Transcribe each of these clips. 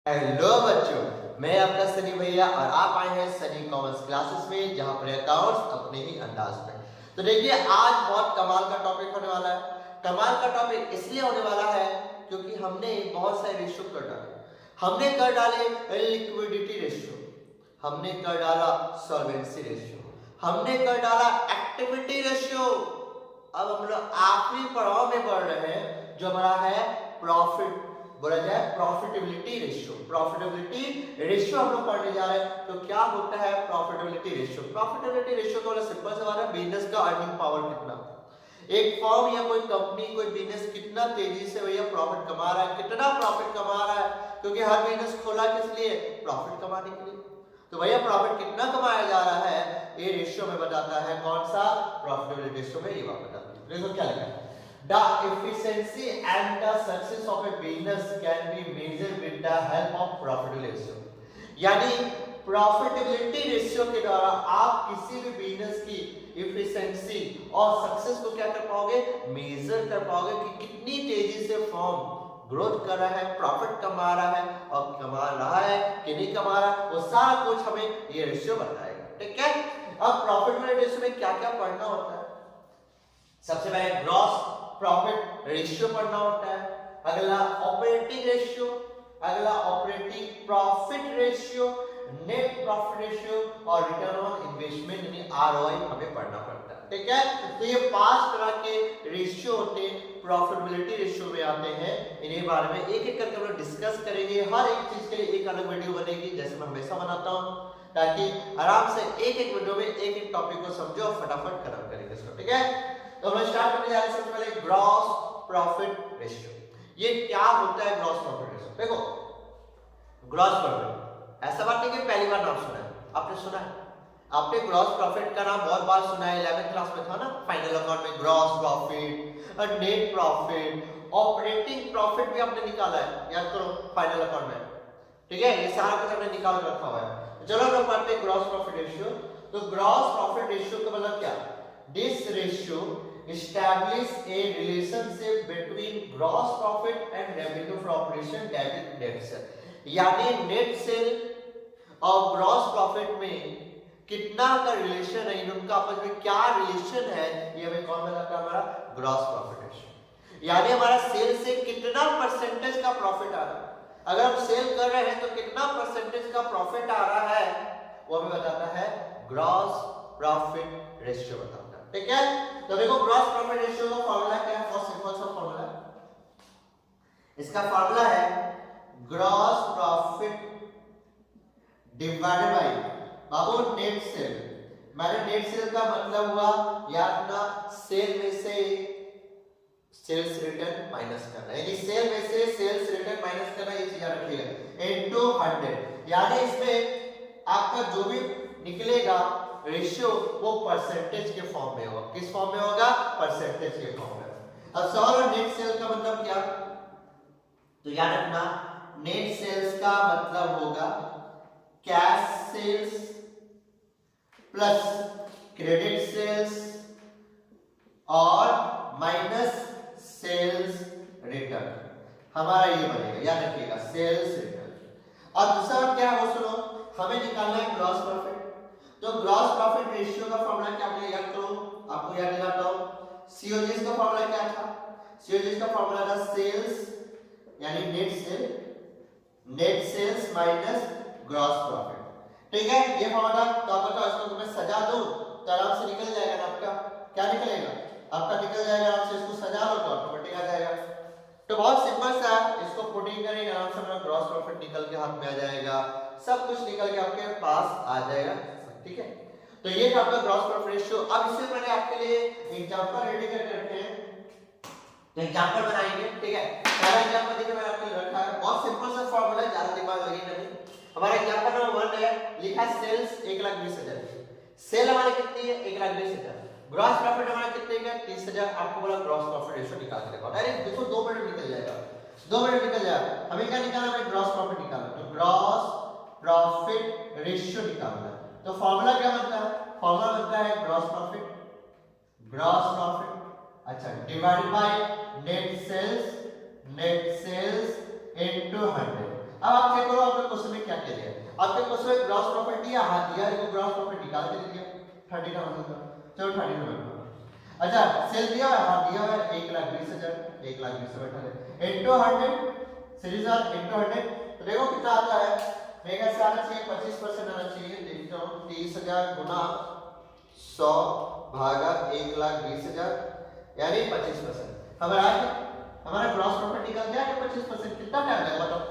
Hello बच्चों, मैं आपका सनी भैया और आप आए हैं सनी कॉमर्स क्लासेस में, जहां पर अकाउंट्स अपने ही अंदाज में। तो देखिए, आज बहुत कमाल का टॉपिक होने वाला है। कमाल का टॉपिक इसलिए होने वाला है क्योंकि हमने बहुत सारे रेशियो कर डाले। हमने कर डाले लिक्विडिटी रेशियो, हमने कर डाला सॉल्वेंसी रेशियो, हमने कर डाला एक्टिविटी रेशियो। अब हम लोग आखिरी पड़ाव में बढ़ रहे हैं, जो हमारा है प्रॉफिट, बोला जाए प्रॉफिटेबिलिटी रेशियो। प्रॉफिटेबिलिटी रेशियो हम लोग पढ़ने जा रहे हैं। तो क्या होता है प्रॉफिटेबिलिटी रेशियो? प्रॉफिटेबिलिटी रेशियो का सिंपल सवाल है, बिजनेस का अर्निंग पावर कितना, एक फर्म या कोई कंपनी कोई बिजनेस कितना तेजी से भैया प्रॉफिट कमा रहा है, कितना प्रॉफिट कमा रहा है। क्योंकि हर बिजनेस खोला किस लिए? प्रॉफिट कमाने के लिए। तो भैया प्रॉफिट कितना कमाया जा रहा है, ये रेशियो में बताता है। कौन सा? प्रॉफिटेबिलिटी रेशियो में ये बात बताता है। देखो क्या लिखा है, The efficiency and the success of a business can be measured with the help of profitability ratio। यानी प्रॉफिटेबिलिटी रेशियो के द्वारा आप किसी भी बिजनेस की इफिशिएंसी और सक्सेस को क्या कर पाओगे? मेजर कर पाओगे कि कितनी तेजी से फर्म ग्रोथ कर रहा है, प्रॉफिट कमा रहा है और कमा रहा है कि नहीं कमा रहा है, वो सारा कुछ हमें ये रेशियो बताएगा। ठीक है, अब प्रॉफिटेबिलिटी रेशियो में क्या क्या पढ़ना होता है? सबसे पहले ग्रॉस प्रॉफिट रेशियो पढ़ना होता है, अगला ऑपरेटिंग रेशियो, अगला operating profit ratio, net profit ratio और रिटर्न ऑन इन्वेस्टमेंट यानी आरओआई हमें पढ़ना पड़ता है। ठीक है, तो ये 5 तरह के रेशियो होते हैं, प्रॉफिटेबिलिटी रेशियो में आते हैं। इन्हीं बारे में एक एक करके हम लोग डिस्कस करेंगे। हर एक चीज के लिए एक अलग वीडियो बनेगी, जैसे मैं हमेशा बनाता हूं, ताकि आराम से एक एक वीडियो में एक एक टॉपिक को समझो और फटाफट खत्म करेंगे इसको। ठीक है, तो हम स्टार्ट करने जा रहे हैं। सबसे पहले ग्रॉस प्रॉफिट रेशियो। ये क्या होता है ग्रॉस प्रॉफिट रेशियो? देखो, ग्रॉस प्रॉफिट ऐसा बात नहीं कि पहली बार नाम सुना है, आपने सुना है। आपने ग्रॉस प्रॉफिट का नाम बहुत बार सुना है, 11th क्लास में था ना, फाइनल अकाउंट में ग्रॉस प्रॉफिट और नेट प्रॉफिट, ऑपरेटिंग प्रॉफिट भी आपने निकाला है, याद करो फाइनल अकाउंट में। ठीक है, ये सारा कुछ आपने निकाल कर रखा हुआ है। चलो हम लोग पढ़ते हैं ग्रॉस प्रॉफिट रेशियो। तो ग्रॉस प्रॉफिट रेशियो का मतलब क्या? This ratio establish a relationship between gross profit and revenue for operation, that is net sale। यानी नेट सेल और ग्रॉस प्रॉफिट में कितना का रिलेशन है, इनका आपस में क्या रिलेशन है, ये हमें कौन बताता है? हमारा ग्रॉस प्रॉफिट रेशियो। यानी हमारा सेल से कितना परसेंटेज का प्रॉफिट आ रहा है। अगर हम सेल कर रहे हैं तो कितना परसेंटेज का प्रॉफिट आ रहा है, वो हमें बताता है ग्रॉस प्रॉफिट रेशियो बताता है। ठीक है, तो देखो ग्रॉस प्रॉफिट रेशियो का फार्मूला क्या है? बहुत सिंपल सा फार्मूला है। इसका फार्मूला है ग्रॉस प्रॉफिट डिवाइडेड बाय बाबू नेट सेल। मैंने नेट सेल का मतलब हुआ याद ना, सेल में से सेल्स रिटर्न माइनस करना, यानी सेल में से सेल्स रिटर्न माइनस करना, ये चीज याद रखिएगा, इनटू 100। यानी इसमें आपका जो भी निकलेगा रेशियो वो परसेंटेज के फॉर्म में होगा। किस फॉर्म में होगा? परसेंटेज के फॉर्म में। अब सवाल है नेट सेल का मतलब क्या? तो याद रखना, नेट सेल्स का मतलब होगा cash sales plus credit sales और माइनस सेल्स रिटर्न, हमारा ये बनेगा, याद रखिएगा, सेल्स रिटर्न। और दूसरा क्या है वो सुनो, हमें निकालना है ग्रॉस प्रॉफिट। तो ग्रॉस प्रॉफिट रेशियो का फार्मूला क्या आपने याद करो, आपको याद दिलाता हूं। सीओजीएस का फार्मूला क्या था? सीओजीएस का फार्मूला था सेल्स यानी net sales minus gross profit. ठीक है, ये फार्मूला तो आप बताओ, इसको तुम्हें सजा दूं तो आराम से निकल जाएगा ना आपका। क्या निकलेगा? आपका निकल जाएगा आराम से। इसको सजा लो तो ऑटोमेटिक आ जाएगा। तो बहुत सिंपल सा, इसको पुटिंग करेंगे आराम से, हमारा ग्रॉस प्रॉफिट निकल के हाथ में आ जाएगा, सब कुछ निकल के आपके पास आ जाएगा। ठीक है, तो ये था आपका ग्रॉस प्रॉफिट रेशियो। अब इससे पहले आपके लिए एग्जांपल रेडी करके रखे हैं, तो एग्जांपल बनाएंगे। ठीक है, पहला एग्जांपल देखिए मैंने आपके लिए रखा है, बहुत सिंपल सा फार्मूला है, ज्यादा दिमाग लगेगा नहीं। हमारा एग्जांपल नंबर 1 है, लिखा है सेल्स 1,20,000। सेल हमारी कितनी है? 1,20,000। ग्रॉस प्रॉफिट हमारा कितने का? 30,000। आपको बोला ग्रॉस प्रॉफिट रेशियो निकाल के देखो, अरे देखो 2 मिनट निकल जाएगा, 2 मिनट निकल जाएगा। हमें क्या निकालना है? ग्रॉस प्रॉफिट निकालना है। तो ग्रॉस प्रॉफिट रेशियो निकालना है। तो फार्मूला क्या बनता है? फार्मूला बनता है ग्रॉस प्रॉफिट अच्छा divided by net sales into 100। अब आप चेक करो, क्वेश्चन में क्या किया है, आपके क्वेश्चन में ग्रॉस प्रॉफिट दिया, हाँ दिया, इसको ग्रॉस प्रॉफिट निकाल के दे दिया 30,000 का, चलो 30,000। अच्छा सेल दिया है, हाँ दिया है 1,20,000, 1,20,000 बैठा है इनटू 100 सीरीज आर इनटू 100, तो देखो कितना आता है, मेरे ख्याल से आना चाहिए 25% आना चाहिए। देखता हूँ 30,000 गुना 100 भागा 1,20,000 यानी 25%। हमारा ग्रॉस प्रॉफिट निकल गया कि 25%। कितना टाइम लगा बताओ,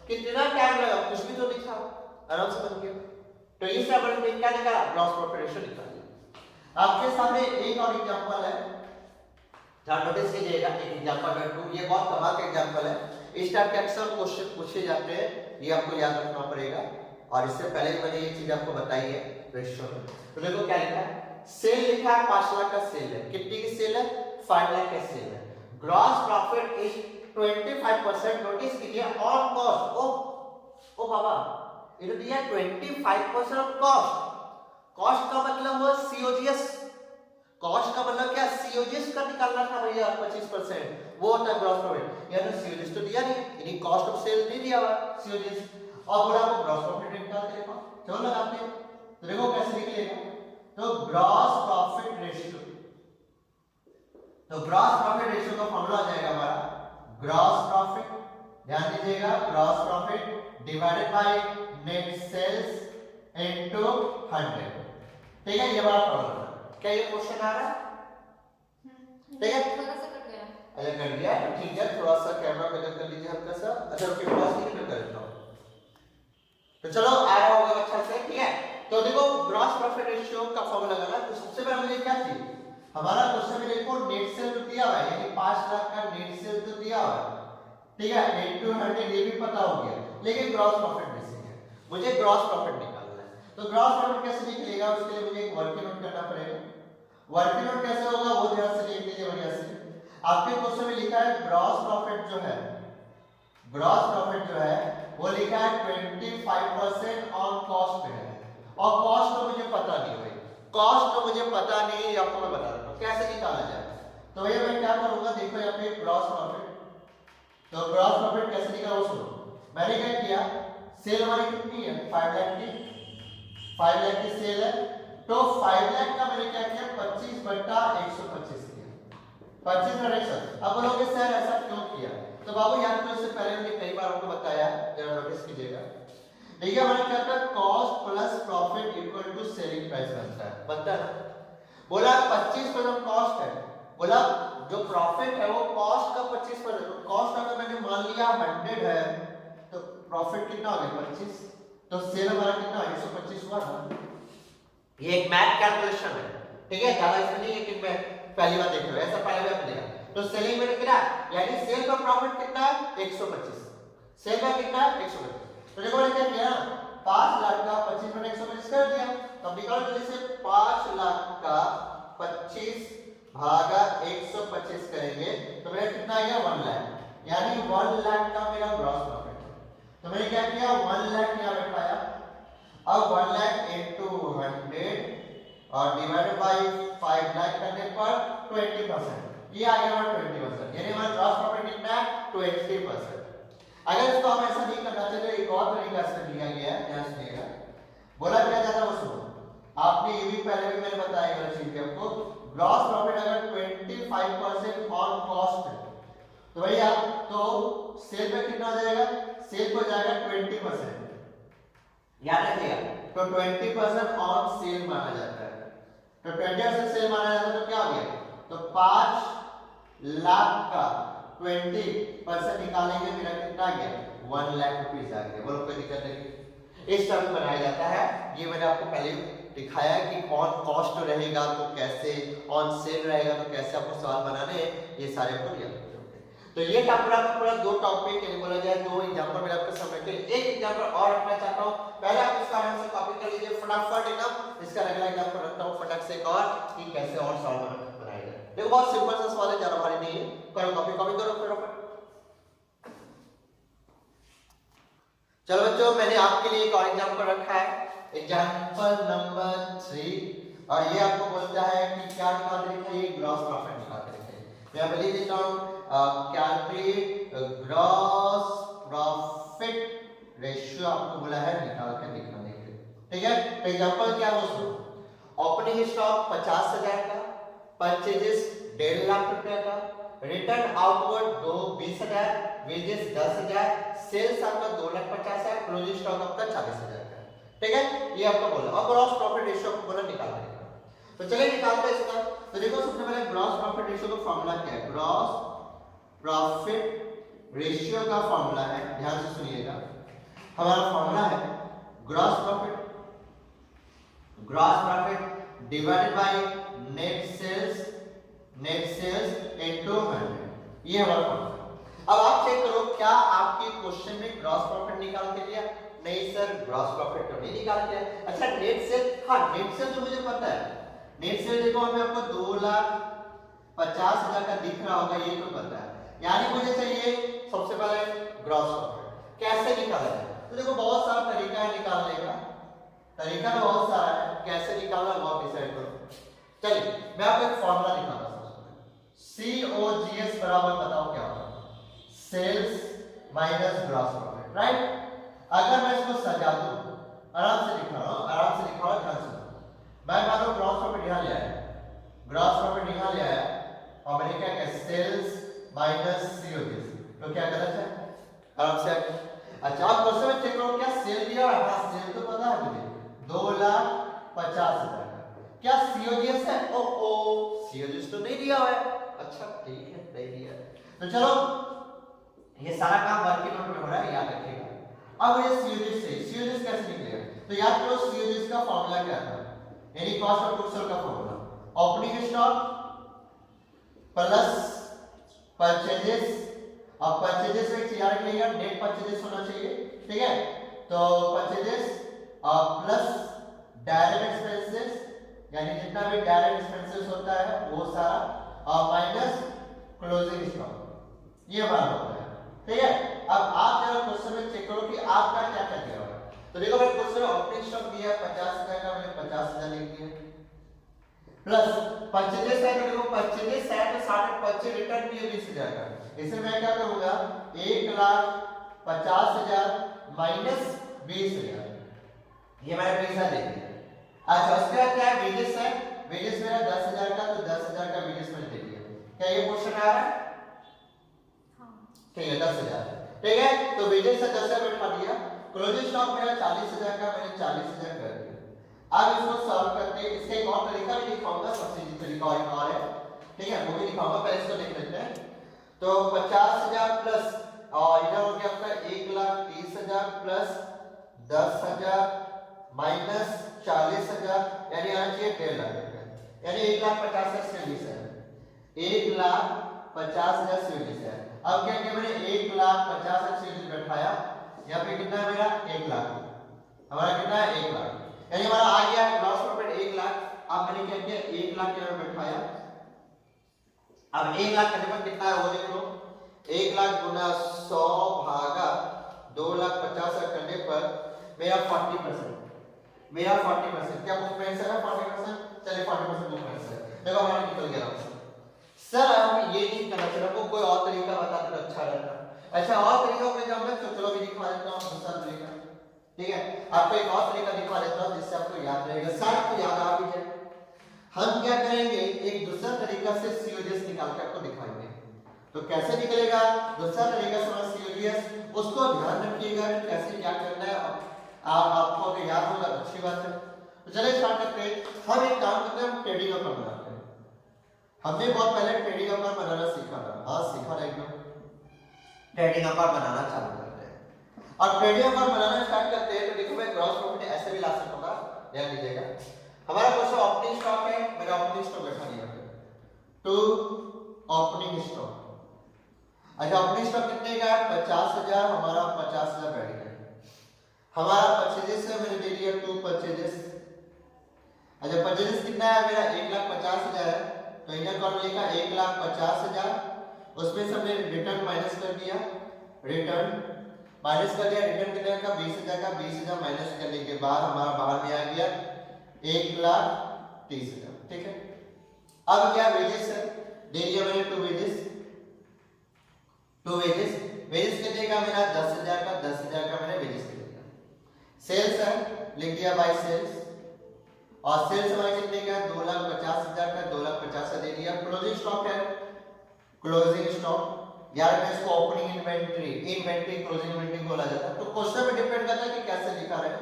कितना टाइम लगा, कुछ भी तो लिखा आराम से बन गया। तो इस तरह से क्या निकाला, ग्रॉस प्रॉफिट रेशियो निकाल लिया। आपके सामने एक और एग्जांपल है, जहां नोटिस कीजिएगा, एक एग्जांपल नंबर 2, ये बहुत कमाल का एग्जांपल है। इस टाइप के अक्सर क्वेश्चन पूछे जाते हैं, ये आपको याद रखना पड़ेगा। और इससे पहले मैंने ये चीज आपको बताई है रेशियो में। तो देखो क्या लिखा है, सेल लिखा है 5 लाख का सेल है, कितनी की सेल है, 5 लाख का सेल है। ग्रॉस प्रॉफिट इज 25%, नोटिस कीजिए, ऑन कॉस्ट। ओ बाबा, ये तो दिया 25% ऑफ कॉस्ट। कॉस्ट का मतलब हुआ सीओजीएस, कॉस्ट का मतलब क्या, सीओजीएस का निकालना था भैया 25%, वो होता है ग्रॉस प्रॉफिट। यानी सीओजीएस तो दिया नहीं, यानी कॉस्ट ऑफ सेल नहीं दिया हुआ सीओजीएस, और बोला आपको ग्रॉस प्रॉफिट निकाल के देखो, चलो लगाते हैं। तो देखो कैसे निकलेगा, तो ग्रॉस प्रॉफिट रेशियो, तो ग्रॉस प्रॉफिट रेशियो का फॉर्मूला आ जाएगा हमारा ग्रॉस प्रॉफिट, ध्यान दीजिएगा, gross profit divided by net sales into 100। ठीक है, ये हमारा फॉर्मूला। क्या ये क्वेश्चन आ रहा है, ठीक है, थोड़ा सा कट गया, अच्छा कर दिया, ठीक है, थोड़ा सा कैमरा को इधर कर लीजिए हल्का सा। अच्छा रुकिए, पॉज नहीं कर देता हूं, तो चलो आ रहा होगा अच्छा से, ठीक है। तो देखो ग्रॉस प्रॉफिट रेशियो का फॉर्मूला लगाना, तो सबसे पहले मुझे क्या चाहिए, हमारा क्वेश्चन में देखो नेट सेल तो दिया हुआ है, यानी 5 लाख का नेट सेल तो दिया हुआ है, ठीक है, इनटू 100 ये भी पता हो गया, लेकिन ग्रॉस प्रॉफिट मिसिंग है, मुझे ग्रॉस प्रॉफिट निकालना है। तो ग्रॉस प्रॉफिट कैसे निकलेगा, उसके लिए मुझे एक वर्किंग नोट करना पड़ेगा। वर्किंग नोट कैसे होगा वो ध्यान से देख लीजिए बढ़िया से। आपके क्वेश्चन में लिखा है ग्रॉस प्रॉफिट जो है, ग्रॉस प्रॉफिट जो है वो लिखा है 25% ऑन कॉस्ट पे है, और कॉस्ट तो मुझे पता नहीं भाई, कॉस्ट तो मुझे पता नहीं, आपको मैं बता रहा हूं कैसे निकाला जाए। तो भैया मैं क्या करूंगा, देखो यहाँ पे ग्रॉस प्रॉफिट, तो ग्रॉस प्रॉफिट कैसे निकाला वो सुनो। मैंने क्या किया, सेल हमारी कितनी है 5 लाख की, 5 लाख की सेल है, तो 5 लाख का मैंने क्या किया 25/125 किया, 25/100। अब बोलोगे सर ऐसा क्यों किया, तो बाबू यार तो इससे पहले मैंने कई बार आपको बताया, जरा नोटिस कीजिएगा। देखिए हमारा क्या होता है, cost plus profit equal to selling price बनता है ना। बोला 25% कॉस्ट है, बोला जो प्रॉफिट है वो कॉस्ट का 25%, कॉस्ट अगर मैंने मान लिया 100 है तो प्रॉफिट कितना हो गया 25, तो सेल हमारा कितना 125 हुआ ना। ये एक मैथ कैलकुलेशन है, ठीक है, ज्यादा इसमें नहीं है कि मैं पहली बार देख रहा हूं, ऐसा पहले भी आपने देखा। तो सेलिंग में कितना, यानी सेल का प्रॉफिट कितना है 125, सेल का कितना है 125। तो देखो मैंने क्या किया, 5 लाख का 25/125 कर दिया, तब निकालो जल्दी से, 5 लाख का 25 भागा 125 करेंगे तो मेरा कितना आएगा 1 लाख, यानी 1 लाख का मेरा ग्रॉस प्रॉफिट है। तो मैंने क्या किया 1 लाख यहां बैठाया, अब 1 लाख इनटू 100 और डिवाइडेड बाय 5 लाख करने पर 20%, ये आ गया 20%, यानी हमारा ग्रॉस प्रॉफिट कितना है 20%। अगर इसको हम ऐसा नहीं करना चाहिए, एक और तरीका से लिया गया है, ध्यान सुनिएगा। बोला क्या जाता है वो सुनो, आपने ये भी पहले भी मैंने बताया है चीज आपको, ग्रॉस प्रॉफिट अगर 25% ऑन कॉस्ट है तो भैया तो सेल पे कितना हो जाएगा, सेल पे जाएगा 20%, याद रखिएगा, तो 20% ऑन सेल माना जाता है, तो 20% सेल माना जाता है, तो क्या हो गया, तो 5 लाख का 20% निकालेंगे, मेरा कितना आ गया 1 लाख रुपीस आ गया। बोलो कोई दिक्कत नहीं, इस तरह बनाया जाता है। ये मैंने आपको पहले दिखाया कि ऑन कॉस्ट रहेगा तो कैसे, ऑन सेल रहेगा तो कैसे आपको सवाल बनाने हैं, ये सारे आपको याद रखने होंगे। तो ये था पूरा 2 टॉपिक, यानी बोला जाए 2 एग्जांपल मैंने आपको समझ के, एक एग्जांपल और रखना चाहता हूं, पहले आप इसका आराम से कॉपी कर लीजिए फटाफट, एकदम इसका अगला एग्जांपल रखता हूं फटाक से एक और, कि कैसे और सवाल बनाया जाए। देखो बहुत सिंपल सा सवाल है, ज्यादा भारी नहीं है, करो कॉपी करो फटाफट। चलो बच्चों, मैंने आपके लिए एक और एग्जांपल रखा है, एग्जांपल नंबर 3, और ये आपको बोलता है कि क्या निकाल रखा है, ये ग्रॉस प्रॉफिट निकाल रखा है। मैं लिख देता हूं, कैलकुलेट ग्रॉस प्रॉफिट रेशियो आपको बोला है निकाल कर दिखाने के लिए, ठीक है। तो एग्जांपल क्या हो सुनो, ओपनिंग स्टॉक 50,000 का, परचेजेस 1.5 लाख रुपए का, रिटर्न आउटवर्ड 20,000, वेजेस 10,000, सेल्स आपका 2,50,000, क्लोजिंग स्टॉक आपका 40,000 का, ठीक है। ये आपका बोला और ग्रॉस प्रॉफिट रेशियो आपको बोला निकालने का। तो चलिए निकालते हैं इसका। तो देखो सबसे पहले ग्रॉस प्रॉफिट रेशियो का फॉर्मूला क्या है, ग्रॉस प्रॉफिट रेशियो का फॉर्मूला है, ध्यान से सुनिएगा। हमारा फॉर्मूला है gross profit divided by net sales into 100, ये हमारा फॉर्मूला। अब आप चेक करो क्या आपके क्वेश्चन में ग्रॉस प्रॉफिट निकाल के दिया? नहीं सर, ग्रॉस प्रॉफिट तो नहीं निकाल के। अच्छा नेट सेल, हाँ नेट सेल तो मुझे पता है, नेट सेल देखो हमें आपको 2,50,000 का दिख रहा होगा, ये तो पता है। यानी मुझे चाहिए सबसे पहले ग्रॉस प्रॉफिट। कैसे निकाला जाए? तो देखो बहुत सारा तरीका है निकालने का, तरीका तो बहुत सारा है, कैसे निकालना वो आप डिसाइड करो। चलिए मैं आपको एक फॉर्मूला निकालता हूं। COGS बराबर बताओ क्या होगा, sales minus gross profit, right. अगर मैं इसको सजा दूं, आराम से लिखा रहा हूं, ध्यान से। मैं मानो ग्रॉस प्रॉफिट यहां ले आया, और मैंने क्या किया, सेल्स माइनस COGS, तो क्या गलत है? आराम से। अच्छा आप क्वेश्चन में चेक करो क्या सेल दिया है? हां सेल तो पता है मुझे, 2,50,000 का। क्या COGS है? ओ COGS तो नहीं दिया हुआ है। अच्छा ठीक है, नहीं दिया। तो चलो ये सारा काम वर्किंग नोट में हो रहा है, याद रखिएगा। अब ये COGS कैसे निकलेगा? तो याद करो COGS का फॉर्मूला क्या था, यानी कॉस्ट ऑफ गुड्स सोल्ड का formula, opening stock plus purchases. अब परचेजेस में क्या रखिएगा, नेट परचेजेस होना चाहिए, ठीक है। तो परचेजेस प्लस डायरेक्ट एक्सपेंसेस, यानी जितना भी डायरेक्ट एक्सपेंसेस होता है वो सारा, और माइनस क्लोजिंग स्टॉक, ये हमारा होता है, ठीक है। अब आप जरा क्वेश्चन में चेक करो कि आपका क्या क्या दिया हुआ है। तो देखो मैं क्वेश्चन में ओपनिंग स्टॉक दिया है 50,000 का, मैंने 50,000 लिख दिया, प्लस परचेजेस है, तो देखो परचेजेस है तो सारे परचेज रिटर्न भी है 20,000 का। इसे मैं क्या करूंगा, 1,50,000 माइनस 20,000, ये मैंने पैसा दे दिया। अच्छा उसके बाद क्या है, वेजेस है, वेजेस मेरा 10,000 का, तो 10,000 का वेजेस मैंने दे दिया। क्या ये क्वेश्चन आ रहा है? ठीक है 10,000, ठीक है। तो वेजेस से 10,000 बैठा दिया, क्लोजिंग स्टॉक मेरा 40,000 का, मैंने 40,000 कर दिया। अब इसको सॉल्व करके इसका एक और तरीका भी दिखाऊंगा, सबसे इजी तरीका और है, ठीक है, वो भी दिखाऊंगा। पहले इसको देख लेते हैं। तो 50,000 प्लस और इधर हो गया आपका 1,30,000 प्लस 10,000 माइनस 40,000, यानी आना चाहिए 1.5 लाख रुपए, यानी 1,50,000 से 20,000, 1,50,000 से 20,000। अब क्या किया मैंने, 1,50,000 से 20 बैठाया, यहाँ पे कितना है मेरा 1 लाख, हमारा कितना है 1 लाख, यानी हमारा आ गया ग्रॉस प्रॉफिट 1 लाख। अब मैंने क्या किया, 1 लाख यहाँ बैठाया। अब 1 लाख का कितना है वो देख लो, 1 लाख गुना 100 भागा 2,50,000 करने पर मेरा 40%, क्या बुक में है 40%? चलिए 40% बुक में है, देखो हमारा निकल गया आंसर। सर हम ये नहीं करना चाहिए, आपको कोई और तरीका बता दो अच्छा रहता। अच्छा और तरीका में जाऊंगा तो चलो भी दिखा देता हूं दूसरा तरीका, ठीक है। आपको एक और तरीका दिखा देता हूं जिससे आपको याद रहेगा, सर आपको याद आ भी जाए। हम क्या करेंगे, एक दूसरा तरीका से COGS निकाल के आपको दिखाएंगे। तो कैसे निकलेगा दूसरा तरीका से COGS, उसको ध्यान रखिएगा कैसे क्या करना है। आपको अगर याद होगा अच्छी बात है। तो चलिए स्टार्ट करते हैं। हम एक काम करते हैं, हम ट्रेडिंग अकाउंट बनाते हैं। हमने बहुत पहले ट्रेडिंग अकाउंट बनाना सीखा था, हाँ सीखा था एकदम। ट्रेडिंग अकाउंट बनाना चालू करते हैं और ट्रेडिंग अकाउंट बनाना स्टार्ट करते हैं। तो देखो मैं ग्रॉस प्रॉफिट ऐसे भी ला सकूंगा, ध्यान दीजिएगा। हमारा क्वेश्चन ओपनिंग स्टॉक है, मेरा ओपनिंग स्टॉक बैठा दिया है टू ओपनिंग स्टॉक। अच्छा ओपनिंग स्टॉक कितने का है, 50,000, हमारा 50,000 बैठ गया। हमारा परचेजेस है, मैंने दे दिया 2 परचेजेस। अच्छा परचेजेस कितना है मेरा, 1,50,000 है, तो इन्हें कौन लिखा 1,50,000, उसमें से हमने रिटर्न माइनस कर दिया, रिटर्न कितने का 20,000 का, 20,000 माइनस करने के बाद हमारा बाहर में आ गया 1,30,000, ठीक है। अब क्या वेजेस है, दे दिया मैंने 2 वेजेस, वेजेस कितने का मेरा 10,000 का, 10,000 का मैंने वेजेस लिख दिया। सेल्स है, लिख दिया बाय सेल्स, और सेल्स हमारे कितने का 2,50,000 का, 2,50,000 दे दिया। क्लोजिंग स्टॉक है, क्लोजिंग स्टॉक, यार मैं इसको opening inventory, inventory closing inventory बोला जाता है। तो क्वेश्चन पे डिपेंड करता है कि कैसे लिखा रहे।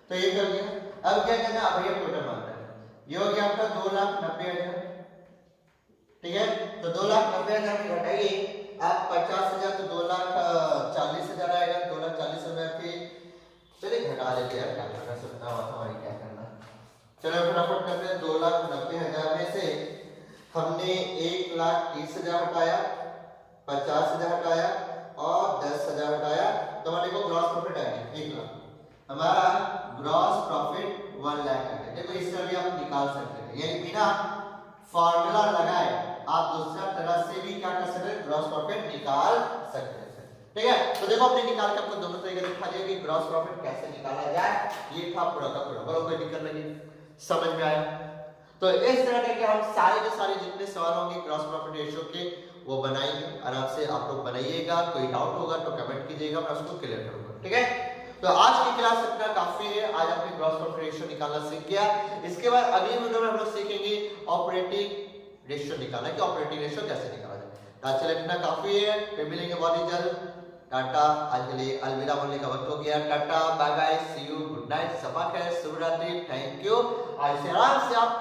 तो ये कर दिया। अब क्या करना, अब ये टोटल मानना है। ये हो गया आपका 2,90,000, ठीक है। तो 2,90,000 में घटाइए आप 50,000 तो 2,40,000 आएगा, 2,40,000 फिर चलिए घटा लेते हैं, क्या करना सकता है हमारी, क्या करना। चलो फटाफट करते हैं। 2,90,000 में से हमने 1,30,000 हटाया, 50,000 हटाया और 10,000 हटाया, तो हमारे को ग्रॉस प्रॉफिट आ गया 1 लाख। हमारा ग्रॉस प्रॉफिट 1 लाख आ गया। देखो इस तरह भी आप निकाल सकते हैं, यानी बिना फॉर्मूला लगाए आप दूसरा तरह से भी क्या कर सकते हैं, ग्रॉस प्रॉफिट निकाल सकते हैं, ठीक है। तो देखो अपने निकाल के आपको दोनों तरीके दिखा दिया कि ग्रॉस प्रॉफिट कैसे निकाला जाए। ये था पूरा का पूरा, बोलो कोई दिक्कत नहीं, समझ में आया। तो इस तरह के हम सारे के सारे जितने सवाल होंगे ग्रॉस प्रॉफिट रेशियो के वो बनाएंगे, आराम से आप लोग बनाइएगा। कोई डाउट होगा तो कमेंट कीजिएगा, मैं उसको क्लियर करूंगा, ठीक है। तो आज की क्लास इतना काफी है। आज आपने ग्रॉस प्रॉफिट रेशियो निकालना सीख गया। इसके बाद अगली वीडियो में हम लोग सीखेंगे ऑपरेटिंग रेशियो निकालना, कि ऑपरेटिंग रेशियो कैसे निकाला जाए। आज चलिए इतना काफी है, फिर मिलेंगे बहुत ही जल्द। टाटा, आज के लिए अलविदा बोलने का वक्त हो गया। Tata, bye bye, see you, good night, सबा खैर, शुभ रात्रि, थैंक यू। आज से आराम से आप